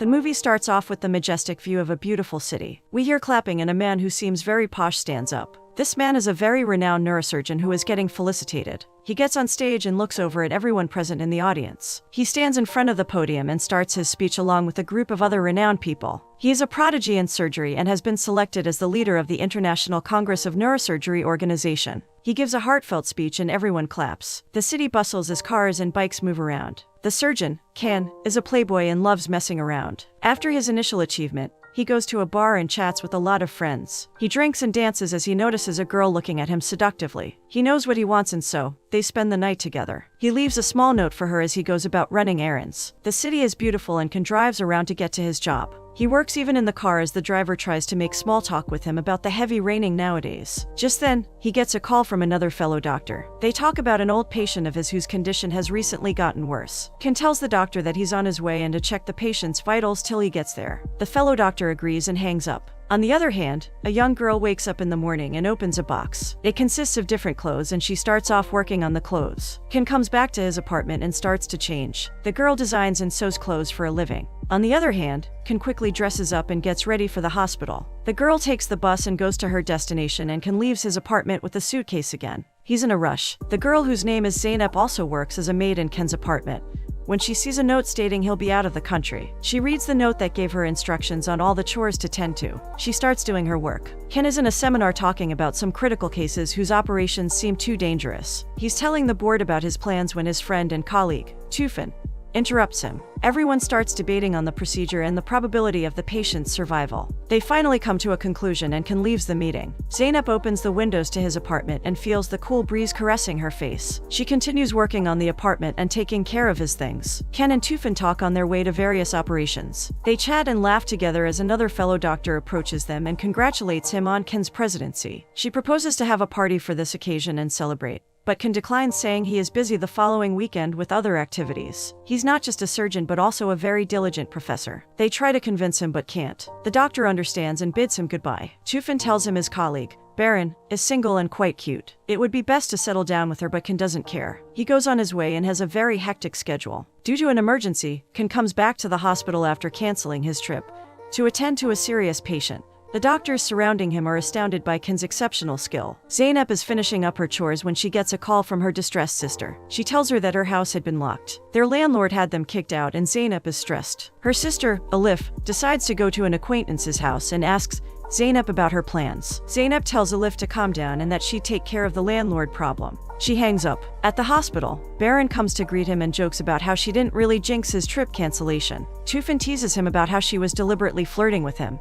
The movie starts off with the majestic view of a beautiful city. We hear clapping and a man who seems very posh stands up. This man is a very renowned neurosurgeon who is getting felicitated. He gets on stage and looks over at everyone present in the audience. He stands in front of the podium and starts his speech along with a group of other renowned people. He is a prodigy in surgery and has been selected as the leader of the International Congress of Neurosurgery organization. He gives a heartfelt speech and everyone claps. The city bustles as cars and bikes move around. The surgeon, Ken, is a playboy and loves messing around. After his initial achievement, he goes to a bar and chats with a lot of friends. He drinks and dances as he notices a girl looking at him seductively. He knows what he wants and so, they spend the night together. He leaves a small note for her as he goes about running errands. The city is beautiful and Ken drives around to get to his job. He works even in the car as the driver tries to make small talk with him about the heavy raining nowadays. Just then, he gets a call from another fellow doctor. They talk about an old patient of his whose condition has recently gotten worse. Ken tells the doctor that he's on his way and to check the patient's vitals till he gets there. The fellow doctor agrees and hangs up. On the other hand, a young girl wakes up in the morning and opens a box. It consists of different clothes and she starts off working on the clothes. Ken comes back to his apartment and starts to change. The girl designs and sews clothes for a living. On the other hand, Ken quickly dresses up and gets ready for the hospital. The girl takes the bus and goes to her destination and Ken leaves his apartment with a suitcase again. He's in a rush. The girl whose name is Zeynep also works as a maid in Ken's apartment. When she sees a note stating he'll be out of the country, she reads the note that gave her instructions on all the chores to tend to. She starts doing her work. Ken is in a seminar talking about some critical cases whose operations seem too dangerous. He's telling the board about his plans when his friend and colleague, Tufan, interrupts him. Everyone starts debating on the procedure and the probability of the patient's survival. They finally come to a conclusion and Ken leaves the meeting. Zeynep opens the windows to his apartment and feels the cool breeze caressing her face. She continues working on the apartment and taking care of his things. Ken and Tufan talk on their way to various operations. They chat and laugh together as another fellow doctor approaches them and congratulates him on Ken's presidency. She proposes to have a party for this occasion and celebrate, but Ken declines, saying he is busy the following weekend with other activities. He's not just a surgeon but also a very diligent professor. They try to convince him but can't. The doctor understands and bids him goodbye. Tufan tells him his colleague, Baron, is single and quite cute. It would be best to settle down with her but Ken doesn't care. He goes on his way and has a very hectic schedule. Due to an emergency, Ken comes back to the hospital after canceling his trip to attend to a serious patient. The doctors surrounding him are astounded by Ken's exceptional skill. Zeynep is finishing up her chores when she gets a call from her distressed sister. She tells her that her house had been locked. Their landlord had them kicked out and Zeynep is stressed. Her sister, Alif, decides to go to an acquaintance's house and asks Zeynep about her plans. Zeynep tells Alif to calm down and that she'd take care of the landlord problem. She hangs up. At the hospital, Baron comes to greet him and jokes about how she didn't really jinx his trip cancellation. Tufan teases him about how she was deliberately flirting with him,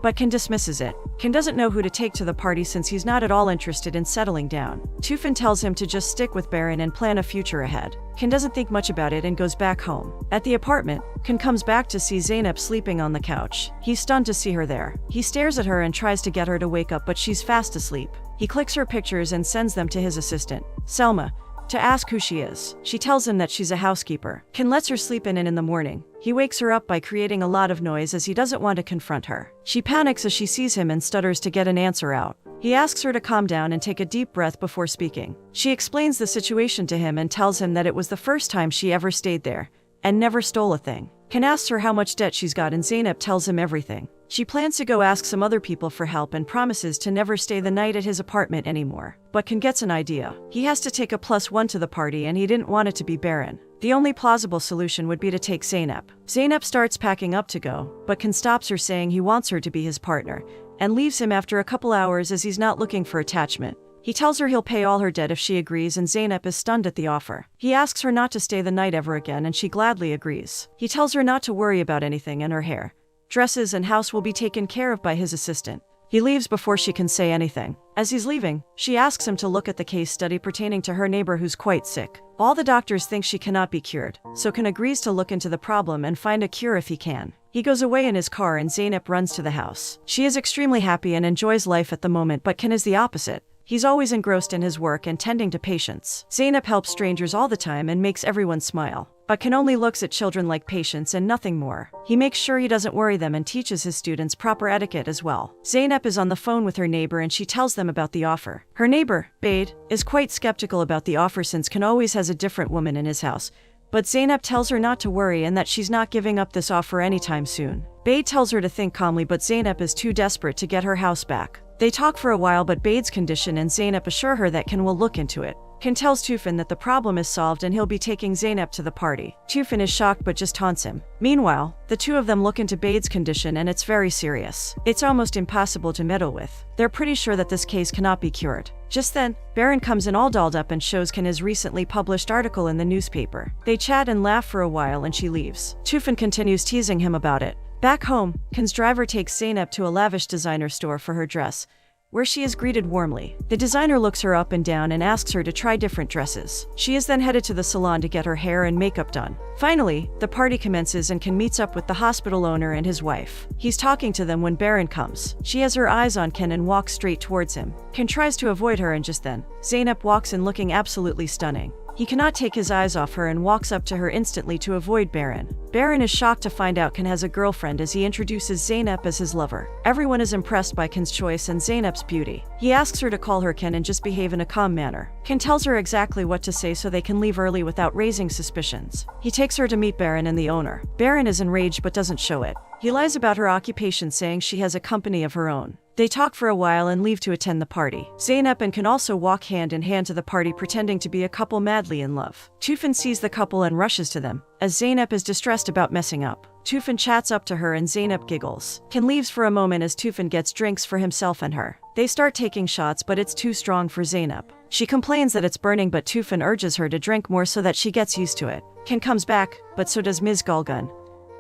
but Ken dismisses it. Ken doesn't know who to take to the party since he's not at all interested in settling down. Tufan tells him to just stick with Baron and plan a future ahead. Ken doesn't think much about it and goes back home. At the apartment, Ken comes back to see Zeynep sleeping on the couch. He's stunned to see her there. He stares at her and tries to get her to wake up but she's fast asleep. He clicks her pictures and sends them to his assistant, Selma, to ask who she is. She tells him that she's a housekeeper. Ken lets her sleep in and in the morning, he wakes her up by creating a lot of noise as he doesn't want to confront her. She panics as she sees him and stutters to get an answer out. He asks her to calm down and take a deep breath before speaking. She explains the situation to him and tells him that it was the first time she ever stayed there and never stole a thing. Ken asks her how much debt she's got and Zeynep tells him everything. She plans to go ask some other people for help and promises to never stay the night at his apartment anymore. But Ken gets an idea. He has to take a +1 to the party and he didn't want it to be Baron. The only plausible solution would be to take Zeynep. Zeynep starts packing up to go, but Ken stops her saying he wants her to be his partner, and leaves him after a couple hours as he's not looking for attachment. He tells her he'll pay all her debt if she agrees and Zeynep is stunned at the offer. He asks her not to stay the night ever again and she gladly agrees. He tells her not to worry about anything and her hair, dresses and house will be taken care of by his assistant. He leaves before she can say anything. As he's leaving, she asks him to look at the case study pertaining to her neighbor who's quite sick. All the doctors think she cannot be cured, so Ken agrees to look into the problem and find a cure if he can. He goes away in his car and Zeynep runs to the house. She is extremely happy and enjoys life at the moment, but Ken is the opposite. He's always engrossed in his work and tending to patients. Zeynep helps strangers all the time and makes everyone smile, but Ken only looks at children like patients and nothing more. He makes sure he doesn't worry them and teaches his students proper etiquette as well. Zeynep is on the phone with her neighbor and she tells them about the offer. Her neighbor, Bade, is quite skeptical about the offer since Ken always has a different woman in his house, but Zeynep tells her not to worry and that she's not giving up this offer anytime soon. Bade tells her to think calmly, but Zeynep is too desperate to get her house back. They talk for a while, but Bade's condition and Zeynep assure her that Ken will look into it. Ken tells Tufan that the problem is solved and he'll be taking Zeynep to the party. Tufan is shocked but just taunts him. Meanwhile, the two of them look into Bade's condition and it's very serious. It's almost impossible to meddle with. They're pretty sure that this case cannot be cured. Just then, Baron comes in all dolled up and shows Ken his recently published article in the newspaper. They chat and laugh for a while and she leaves. Tufan continues teasing him about it. Back home, Ken's driver takes Zeynep to a lavish designer store for her dress, where she is greeted warmly. The designer looks her up and down and asks her to try different dresses. She is then headed to the salon to get her hair and makeup done. Finally, the party commences and Ken meets up with the hospital owner and his wife. He's talking to them when Baron comes. She has her eyes on Ken and walks straight towards him. Ken tries to avoid her and just then, Zeynep walks in looking absolutely stunning. He cannot take his eyes off her and walks up to her instantly to avoid Baron. Baron is shocked to find out Ken has a girlfriend as he introduces Zeynep as his lover. Everyone is impressed by Ken's choice and Zeynep's beauty. He asks her to call her Ken and just behave in a calm manner. Ken tells her exactly what to say so they can leave early without raising suspicions. He takes her to meet Baron and the owner. Baron is enraged but doesn't show it. He lies about her occupation, saying she has a company of her own. They talk for a while and leave to attend the party. Zeynep and Ken also walk hand in hand to the party, pretending to be a couple madly in love. Tufan sees the couple and rushes to them, as Zeynep is distressed about messing up. Tufan chats up to her and Zeynep giggles. Ken leaves for a moment as Tufan gets drinks for himself and her. They start taking shots, but it's too strong for Zeynep. She complains that it's burning, but Tufan urges her to drink more so that she gets used to it. Ken comes back, but so does Ms. Gulgun,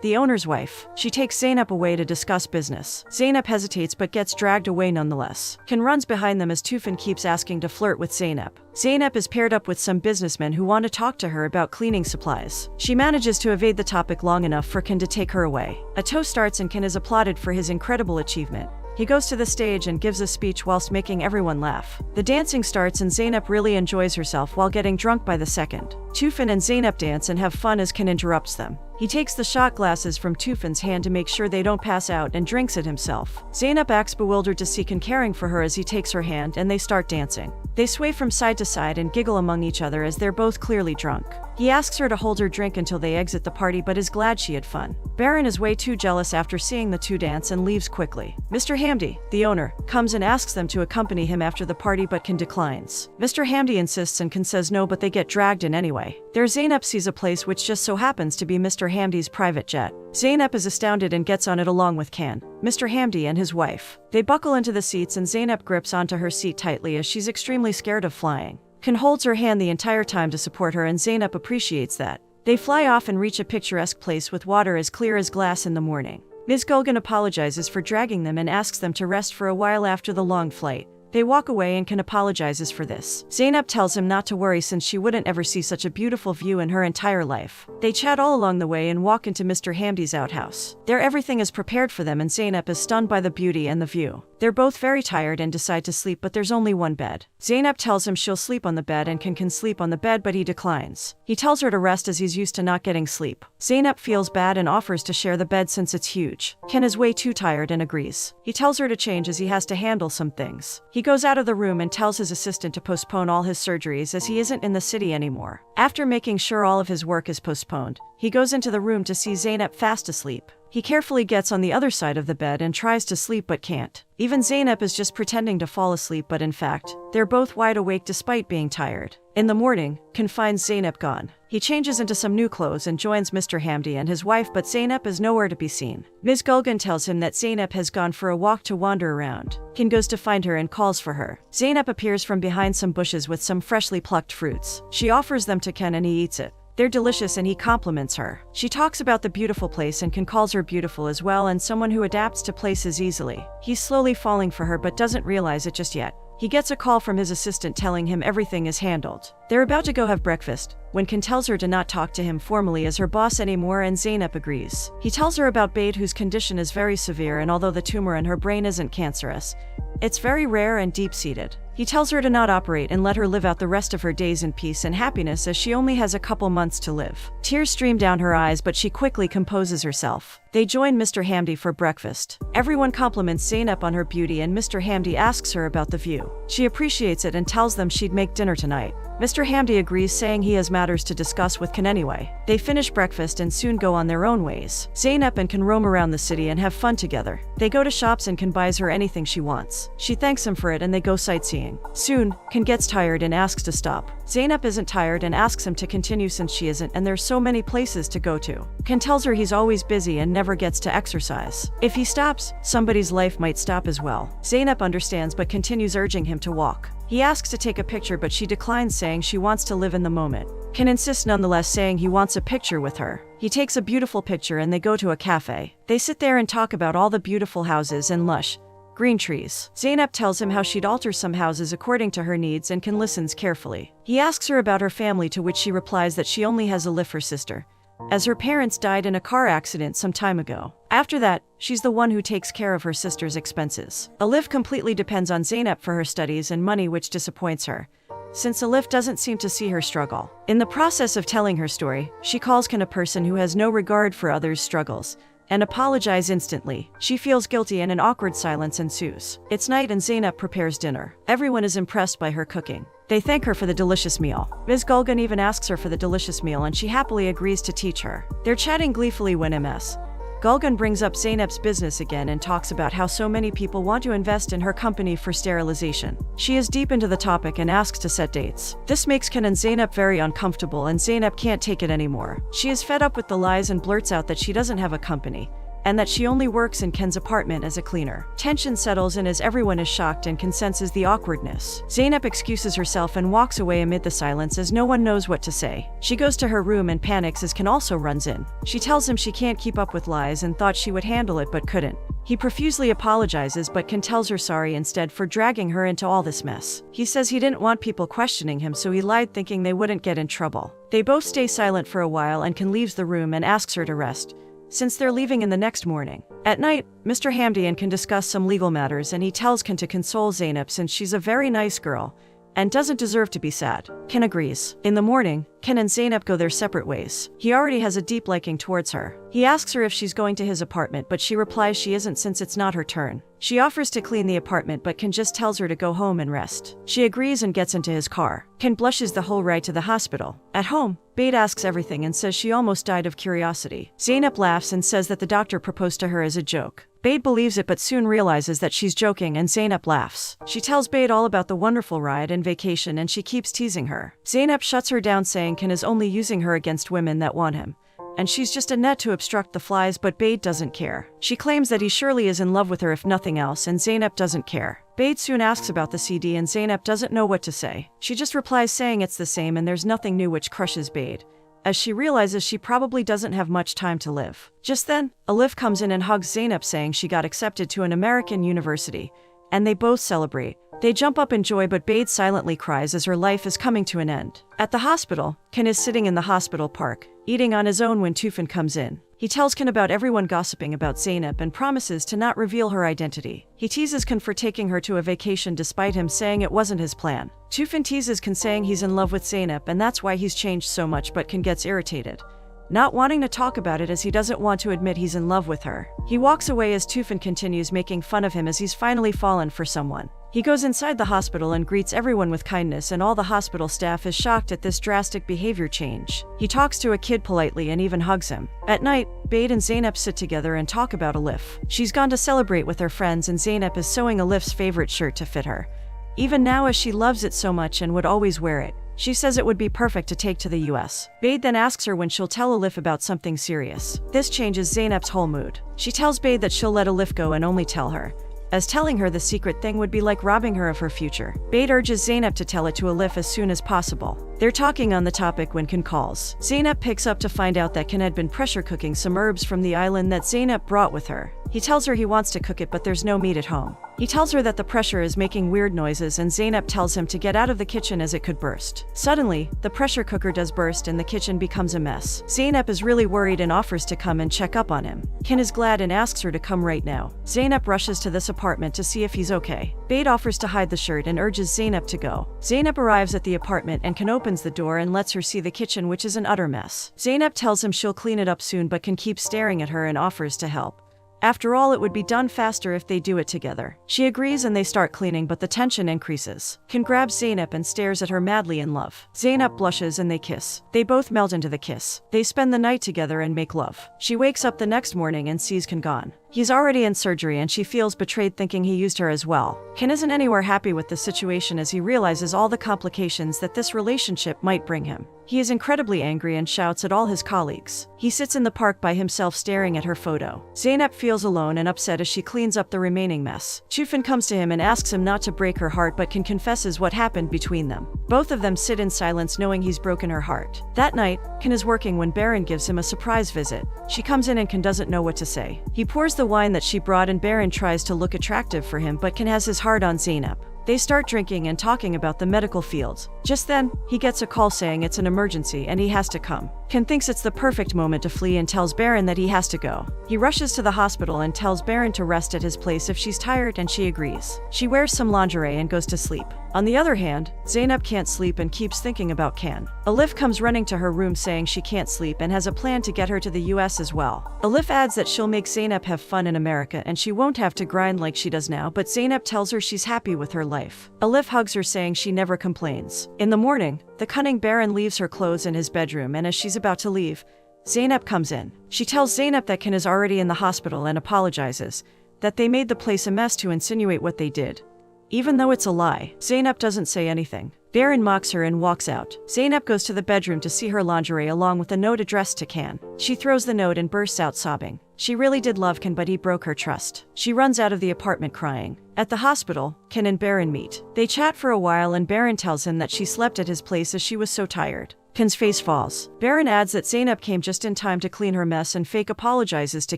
the owner's wife. She takes Zeynep away to discuss business. Zeynep hesitates but gets dragged away nonetheless. Ken runs behind them as Tufan keeps asking to flirt with Zeynep. Zeynep is paired up with some businessmen who want to talk to her about cleaning supplies. She manages to evade the topic long enough for Ken to take her away. A toast starts and Ken is applauded for his incredible achievement. He goes to the stage and gives a speech whilst making everyone laugh. The dancing starts and Zeynep really enjoys herself while getting drunk by the second. Tufan and Zeynep dance and have fun as Ken interrupts them. He takes the shot glasses from Tufan's hand to make sure they don't pass out and drinks it himself. Zeynep acts bewildered to see Ken caring for her as he takes her hand and they start dancing. They sway from side to side and giggle among each other as they're both clearly drunk. He asks her to hold her drink until they exit the party but is glad she had fun. Baron is way too jealous after seeing the two dance and leaves quickly. Mr. Hamdi, the owner, comes and asks them to accompany him after the party but Ken declines. Mr. Hamdi insists and Ken says no, but they get dragged in anyway. There Zeynep sees a place which just so happens to be Mr. Hamdi's private jet. Zeynep is astounded and gets on it along with Ken, Mr. Hamdi and his wife. They buckle into the seats and Zeynep grips onto her seat tightly as she's extremely scared of flying. Ken holds her hand the entire time to support her and Zeynep appreciates that. They fly off and reach a picturesque place with water as clear as glass in the morning. Ms. Gulgun apologizes for dragging them and asks them to rest for a while after the long flight. They walk away and Ken apologizes for this. Zeynep tells him not to worry since she wouldn't ever see such a beautiful view in her entire life. They chat all along the way and walk into Mr. Hamdi's outhouse. There everything is prepared for them and Zeynep is stunned by the beauty and the view. They're both very tired and decide to sleep, but there's only one bed. Zeynep tells him she'll sleep on the bed and Ken can sleep on the bed, but he declines. He tells her to rest as he's used to not getting sleep. Zeynep feels bad and offers to share the bed since it's huge. Ken is way too tired and agrees. He tells her to change as he has to handle some things. He goes out of the room and tells his assistant to postpone all his surgeries as he isn't in the city anymore. After making sure all of his work is postponed, he goes into the room to see Zeynep fast asleep. He carefully gets on the other side of the bed and tries to sleep but can't. Even Zeynep is just pretending to fall asleep, but in fact, they're both wide awake despite being tired. In the morning, Ken finds Zeynep gone. He changes into some new clothes and joins Mr. Hamdi and his wife, but Zeynep is nowhere to be seen. Ms. Gulgun tells him that Zeynep has gone for a walk to wander around. Ken goes to find her and calls for her. Zeynep appears from behind some bushes with some freshly plucked fruits. She offers them to Ken and he eats it. They're delicious and he compliments her. She talks about the beautiful place and Ken calls her beautiful as well and someone who adapts to places easily. He's slowly falling for her but doesn't realize it just yet. He gets a call from his assistant telling him everything is handled. They're about to go have breakfast when Ken tells her to not talk to him formally as her boss anymore, and Zeynep agrees. He tells her about Bade, whose condition is very severe, and although the tumor in her brain isn't cancerous, it's very rare and deep-seated. He tells her to not operate and let her live out the rest of her days in peace and happiness as she only has a couple months to live. Tears stream down her eyes, but she quickly composes herself. They join Mr. Hamdi for breakfast. Everyone compliments Zainab on her beauty and Mr. Hamdi asks her about the view. She appreciates it and tells them she'd make dinner tonight. Mr. Hamdi agrees, saying he has matters to discuss with Ken anyway. They finish breakfast and soon go on their own ways. Zainab and Ken roam around the city and have fun together. They go to shops and Ken buys her anything she wants. She thanks him for it and they go sightseeing. Soon, Ken gets tired and asks to stop. Zainab isn't tired and asks him to continue since she isn't, and there's so many places to go to. Ken tells her he's always busy and never gets to exercise. If he stops, somebody's life might stop as well. Zainab understands but continues urging him to walk. He asks to take a picture but she declines, saying she wants to live in the moment. Ken insists nonetheless, saying he wants a picture with her. He takes a beautiful picture and they go to a cafe. They sit there and talk about all the beautiful houses and lush green trees. Zainab tells him how she'd alter some houses according to her needs and Ken listens carefully. He asks her about her family, to which she replies that she only has Alif, her sister, as her parents died in a car accident some time ago. After that, she's the one who takes care of her sister's expenses. Alif completely depends on Zainab for her studies and money, which disappoints her, since Alif doesn't seem to see her struggle. In the process of telling her story, she calls Ken a person who has no regard for others' struggles and apologizes instantly. She feels guilty and an awkward silence ensues. It's night and Zainab prepares dinner. Everyone is impressed by her cooking. They thank her for the delicious meal. Ms. Gulgan even asks her for the delicious meal and she happily agrees to teach her. They're chatting gleefully when Ms. Gulgan brings up Zainab's business again and talks about how so many people want to invest in her company for sterilization. She is deep into the topic and asks to set dates. This makes Ken and Zainab very uncomfortable and Zainab can't take it anymore. She is fed up with the lies and blurts out that she doesn't have a company and that she only works in Ken's apartment as a cleaner. Tension settles in as everyone is shocked and Ken senses the awkwardness. Zainab excuses herself and walks away amid the silence as no one knows what to say. She goes to her room and panics as Ken also runs in. She tells him she can't keep up with lies and thought she would handle it but couldn't. He profusely apologizes but Ken tells her sorry instead for dragging her into all this mess. He says he didn't want people questioning him, so he lied thinking they wouldn't get in trouble. They both stay silent for a while and Ken leaves the room and asks her to rest, since they're leaving in the next morning. At night, Mr. Hamdi and Ken discuss some legal matters and he tells Ken to console Zainab since she's a very nice girl and doesn't deserve to be sad. Ken agrees. In the morning, Ken and Zainab go their separate ways. He already has a deep liking towards her. He asks her if she's going to his apartment, but she replies she isn't since it's not her turn. She offers to clean the apartment but Ken just tells her to go home and rest. She agrees and gets into his car. Ken blushes the whole ride to the hospital. At home, Bade asks everything and says she almost died of curiosity. Zainab laughs and says that the doctor proposed to her as a joke. Bade believes it but soon realizes that she's joking and Zainab laughs. She tells Bade all about the wonderful ride and vacation and she keeps teasing her. Zainab shuts her down, saying Ken is only using her against women that want him, and she's just a net to obstruct the flies, but Bade doesn't care. She claims that he surely is in love with her if nothing else, and Zainab doesn't care. Bade soon asks about the CD and Zainab doesn't know what to say. She just replies saying it's the same and there's nothing new, which crushes Bade, as she realizes she probably doesn't have much time to live. Just then, Alif comes in and hugs Zainab, saying she got accepted to an American university, and they both celebrate. They jump up in joy, but Bade silently cries as her life is coming to an end. At the hospital, Ken is sitting in the hospital park, eating on his own when Tufan comes in. He tells Ken about everyone gossiping about Zainab and promises to not reveal her identity. He teases Ken for taking her to a vacation despite him saying it wasn't his plan. Tufan teases Ken, saying he's in love with Zainab and that's why he's changed so much, but Ken gets irritated, not wanting to talk about it as he doesn't want to admit he's in love with her. He walks away as Tufan continues making fun of him as he's finally fallen for someone. He goes inside the hospital and greets everyone with kindness, and all the hospital staff is shocked at this drastic behavior change. He talks to a kid politely and even hugs him. At night, Bade and Zainab sit together and talk about Alif. She's gone to celebrate with her friends and Zainab is sewing Alif's favorite shirt to fit her, even now, as she loves it so much and would always wear it. She says it would be perfect to take to the US. Bade then asks her when she'll tell Alif about something serious. This changes Zainab's whole mood. She tells Bade that she'll let Alif go and only tell her, as telling her the secret thing would be like robbing her of her future. Bade urges Zainab to tell it to Alif as soon as possible. They're talking on the topic when Ken calls. Zainab picks up to find out that Ken had been pressure cooking some herbs from the island that Zainab brought with her. He tells her he wants to cook it, but there's no meat at home. He tells her that the pressure is making weird noises, and Zainab tells him to get out of the kitchen as it could burst. Suddenly, the pressure cooker does burst and the kitchen becomes a mess. Zainab is really worried and offers to come and check up on him. Ken is glad and asks her to come right now. Zainab rushes to this apartment to see if he's okay. Bade offers to hide the shirt and urges Zainab to go. Zainab arrives at the apartment and Ken opens the door and lets her see the kitchen, which is an utter mess. Zainab tells him she'll clean it up soon, but Ken keeps staring at her and offers to help. After all, it would be done faster if they do it together. She agrees and they start cleaning, but the tension increases. Ken grabs Zainab and stares at her madly in love. Zainab blushes and they kiss. They both melt into the kiss. They spend the night together and make love. She wakes up the next morning and sees Ken gone. He's already in surgery and she feels betrayed, thinking he used her as well. Ken isn't anywhere happy with the situation as he realizes all the complications that this relationship might bring him. He is incredibly angry and shouts at all his colleagues. He sits in the park by himself staring at her photo. Zainab feels alone and upset as she cleans up the remaining mess. Chufin comes to him and asks him not to break her heart, but Ken confesses what happened between them. Both of them sit in silence, knowing he's broken her heart. That night, Ken is working when Baron gives him a surprise visit. She comes in and Ken doesn't know what to say. He pours the wine that she brought and Baron tries to look attractive for him, but Ken has his heart on Zainab. They start drinking and talking about the medical field. Just then, he gets a call saying it's an emergency and he has to come. Ken thinks it's the perfect moment to flee and tells Baron that he has to go. He rushes to the hospital and tells Baron to rest at his place if she's tired, and she agrees. She wears some lingerie and goes to sleep. On the other hand, Zainab can't sleep and keeps thinking about Ken. Alif comes running to her room saying she can't sleep and has a plan to get her to the US as well. Alif adds that she'll make Zainab have fun in America and she won't have to grind like she does now, but Zainab tells her she's happy with her life. Alif hugs her, saying she never complains. In the morning, the cunning Baron leaves her clothes in his bedroom, and as she's about to leave, Zainab comes in. She tells Zainab that Ken is already in the hospital and apologizes, that they made the place a mess to insinuate what they did. Even though it's a lie, Zainab doesn't say anything. Baron mocks her and walks out. Zainab goes to the bedroom to see her lingerie along with a note addressed to Ken. She throws the note and bursts out sobbing. She really did love Ken, but he broke her trust. She runs out of the apartment crying. At the hospital, Ken and Baron meet. They chat for a while and Baron tells him that she slept at his place as she was so tired. Ken's face falls. Baron adds that Zainab came just in time to clean her mess and fake apologizes to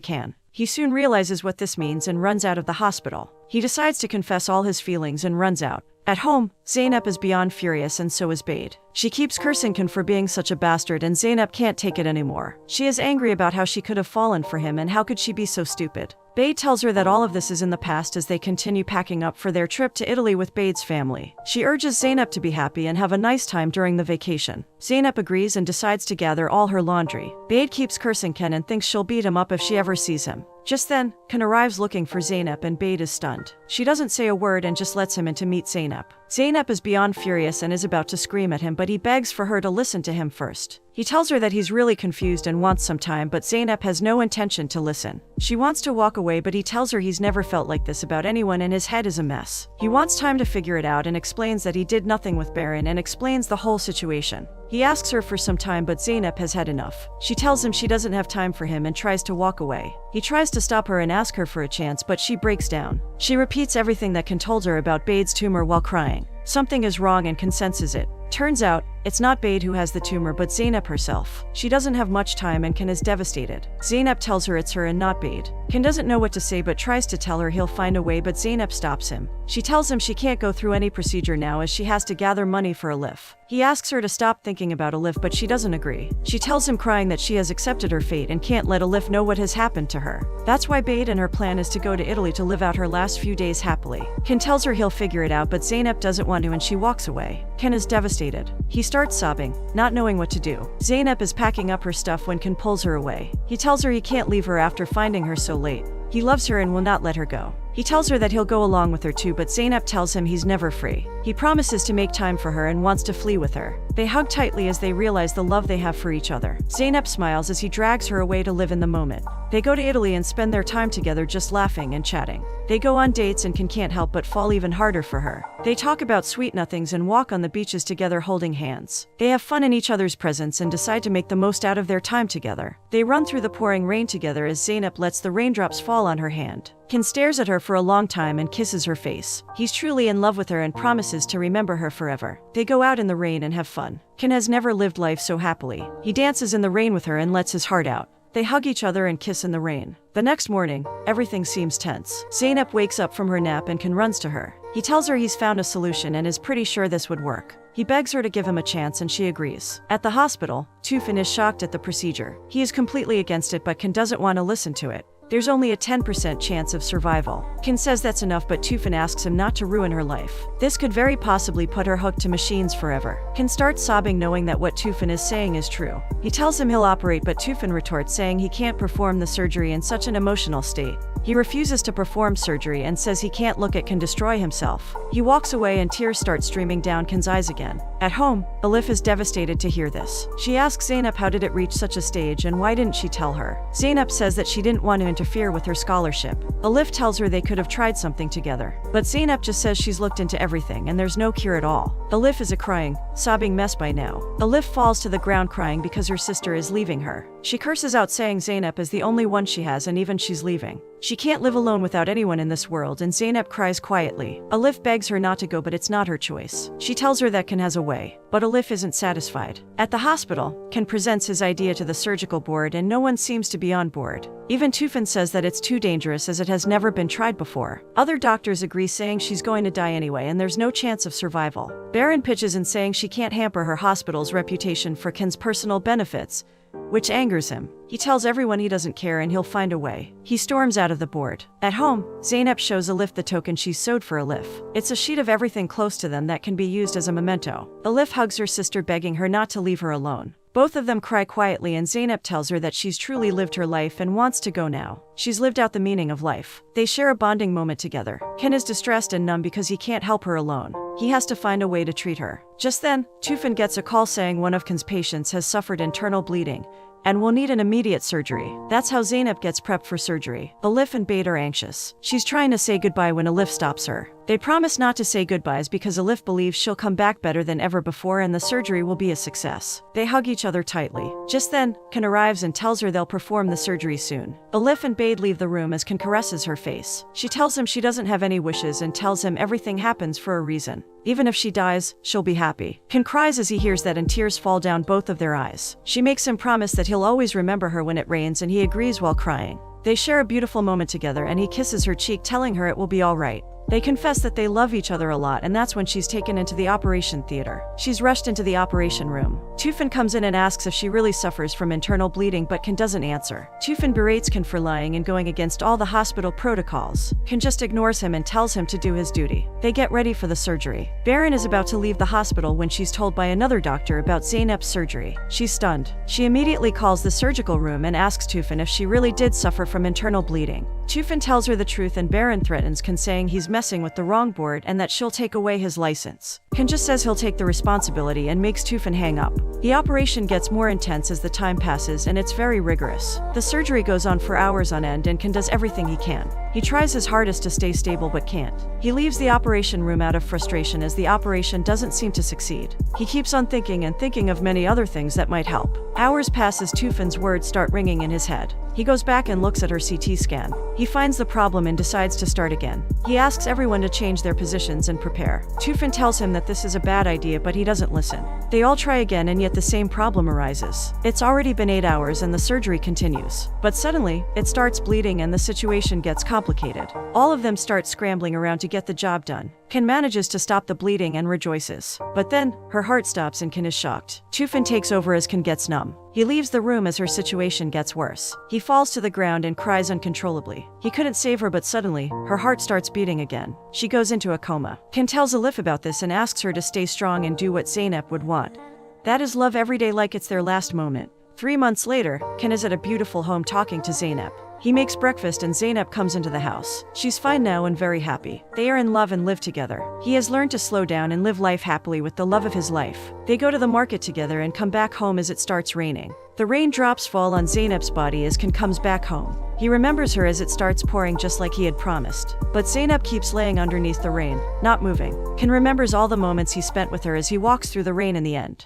Ken. He soon realizes what this means and runs out of the hospital. He decides to confess all his feelings and runs out. At home, Zainab is beyond furious and so is Bade. She keeps cursing Ken for being such a bastard and Zainab can't take it anymore. She is angry about how she could have fallen for him and how could she be so stupid. Bade tells her that all of this is in the past as they continue packing up for their trip to Italy with Bade's family. She urges Zainab to be happy and have a nice time during the vacation. Zainab agrees and decides to gather all her laundry. Bade keeps cursing Ken and thinks she'll beat him up if she ever sees him. Just then, Ken arrives looking for Zainab and Bade is stunned. She doesn't say a word and just lets him in to meet Zainab. Zainab is beyond furious and is about to scream at him, but he begs for her to listen to him first. He tells her that he's really confused and wants some time, but Zainab has no intention to listen. She wants to walk away, but he tells her he's never felt like this about anyone and his head is a mess. He wants time to figure it out and explains that he did nothing with Baron and explains the whole situation. He asks her for some time, but Zainab has had enough. She tells him she doesn't have time for him and tries to walk away. He tries to stop her and ask her for a chance, but she breaks down. She repeats everything that Ken told her about Bade's tumor while crying. Something is wrong and Ken senses it. Turns out, it's not Bade who has the tumor but Zainab herself. She doesn't have much time and Ken is devastated. Zainab tells her it's her and not Bade. Ken doesn't know what to say but tries to tell her he'll find a way, but Zainab stops him. She tells him she can't go through any procedure now as she has to gather money for Alif. He asks her to stop thinking about Alif, but she doesn't agree. She tells him crying that she has accepted her fate and can't let Alif know what has happened to her. That's why Bade and her plan is to go to Italy to live out her last few days happily. Ken tells her he'll figure it out, but Zainab doesn't want to and she walks away. Ken is devastated. He starts sobbing, not knowing what to do. Zainab is packing up her stuff when Ken pulls her away. He tells her he can't leave her after finding her so late. He loves her and will not let her go. He tells her that he'll go along with her too, but Zainab tells him he's never free. He promises to make time for her and wants to flee with her. They hug tightly as they realize the love they have for each other. Zainab smiles as he drags her away to live in the moment. They go to Italy and spend their time together just laughing and chatting. They go on dates and Ken can't help but fall even harder for her. They talk about sweet nothings and walk on the beaches together holding hands. They have fun in each other's presence and decide to make the most out of their time together. They run through the pouring rain together as Zainab lets the raindrops fall on her hand. Ken stares at her for a long time and kisses her face. He's truly in love with her and promises promises to remember her forever. They go out in the rain and have fun. Ken has never lived life so happily. He dances in the rain with her and lets his heart out. They hug each other and kiss in the rain. The next morning, everything seems tense. Zeynep wakes up from her nap and Ken runs to her. He tells her he's found a solution and is pretty sure this would work. He begs her to give him a chance and she agrees. At the hospital, Tufan is shocked at the procedure. He is completely against it but Ken doesn't want to listen to it. There's only a 10% chance of survival. Ken says that's enough but Tufan asks him not to ruin her life. This could very possibly put her hooked to machines forever. Ken starts sobbing knowing that what Tufan is saying is true. He tells him he'll operate but Tufan retorts saying he can't perform the surgery in such an emotional state. He refuses to perform surgery and says he can't look at Ken destroy himself. He walks away and tears start streaming down Ken's eyes again. At home, Elif is devastated to hear this. She asks Zeynep how did it reach such a stage and why didn't she tell her. Zeynep says that she didn't want to interfere with her scholarship. Elif tells her they could have tried something together. But Zeynep just says she's looked into everything and there's no cure at all. Elif is a crying, sobbing mess by now. Elif falls to the ground crying because her sister is leaving her. She curses out saying Zeynep is the only one she has and even she's leaving. She can't live alone without anyone in this world and Zeynep cries quietly. Elif begs her not to go but it's not her choice. She tells her that Ken has a way, but Elif isn't satisfied. At the hospital, Ken presents his idea to the surgical board and no one seems to be on board. Even Tufan says that it's too dangerous as it has never been tried before. Other doctors agree saying she's going to die anyway and there's no chance of survival. Baron pitches in saying she can't hamper her hospital's reputation for Ken's personal benefits, which angers him. He tells everyone he doesn't care and he'll find a way. He storms out of the board. At home, Zeynep shows Elif the token she sewed for Elif. It's a sheet of everything close to them that can be used as a memento. Elif hugs her sister begging her not to leave her alone. Both of them cry quietly and Zeynep tells her that she's truly lived her life and wants to go now. She's lived out the meaning of life. They share a bonding moment together. Ken is distressed and numb because he can't help her alone. He has to find a way to treat her. Just then, Tufan gets a call saying one of Ken's patients has suffered internal bleeding and will need an immediate surgery. That's how Zeynep gets prepped for surgery. Elif and Bade are anxious. She's trying to say goodbye when Elif stops her. They promise not to say goodbyes because Elif believes she'll come back better than ever before and the surgery will be a success. They hug each other tightly. Just then, Ken arrives and tells her they'll perform the surgery soon. Elif and Bade leave the room as Ken caresses her face. She tells him she doesn't have any wishes and tells him everything happens for a reason. Even if she dies, she'll be happy. Ken cries as he hears that and tears fall down both of their eyes. She makes him promise that he'll always remember her when it rains and he agrees while crying. They share a beautiful moment together and he kisses her cheek telling her it will be all right. They confess that they love each other a lot and that's when she's taken into the operation theater. She's rushed into the operation room. Tufan comes in and asks if she really suffers from internal bleeding but Ken doesn't answer. Tufan berates Ken for lying and going against all the hospital protocols. Ken just ignores him and tells him to do his duty. They get ready for the surgery. Baron is about to leave the hospital when she's told by another doctor about Zeynep's surgery. She's stunned. She immediately calls the surgical room and asks Tufan if she really did suffer from internal bleeding. Tufan tells her the truth and Baron threatens Ken saying he's messing with the wrong board and that she'll take away his license. Ken just says he'll take the responsibility and makes Tufan hang up. The operation gets more intense as the time passes and it's very rigorous. The surgery goes on for hours on end and Ken does everything he can. He tries his hardest to stay stable but can't. He leaves the operation room out of frustration as the operation doesn't seem to succeed. He keeps on thinking and thinking of many other things that might help. Hours pass as Tufan's words start ringing in his head. He goes back and looks at her CT scan. He finds the problem and decides to start again. He asks everyone to change their positions and prepare. Tufan tells him that this is a bad idea but he doesn't listen. They all try again and yet the same problem arises. It's already been 8 hours and the surgery continues. But suddenly, it starts bleeding and the situation gets complicated. All of them start scrambling around to get the job done. Ken manages to stop the bleeding and rejoices. But then, her heart stops and Ken is shocked. Tufan takes over as Ken gets numb. He leaves the room as her situation gets worse. He falls to the ground and cries uncontrollably. He couldn't save her but suddenly, her heart starts beating again. She goes into a coma. Ken tells Elif about this and asks her to stay strong and do what Zeynep would want. That is love every day like it's their last moment. 3 months later, Ken is at a beautiful home talking to Zeynep. He makes breakfast and Zeynep comes into the house. She's fine now and very happy. They are in love and live together. He has learned to slow down and live life happily with the love of his life. They go to the market together and come back home as it starts raining. The raindrops fall on Zeynep's body as Ken comes back home. He remembers her as it starts pouring just like he had promised. But Zeynep keeps laying underneath the rain, not moving. Ken remembers all the moments he spent with her as he walks through the rain in the end.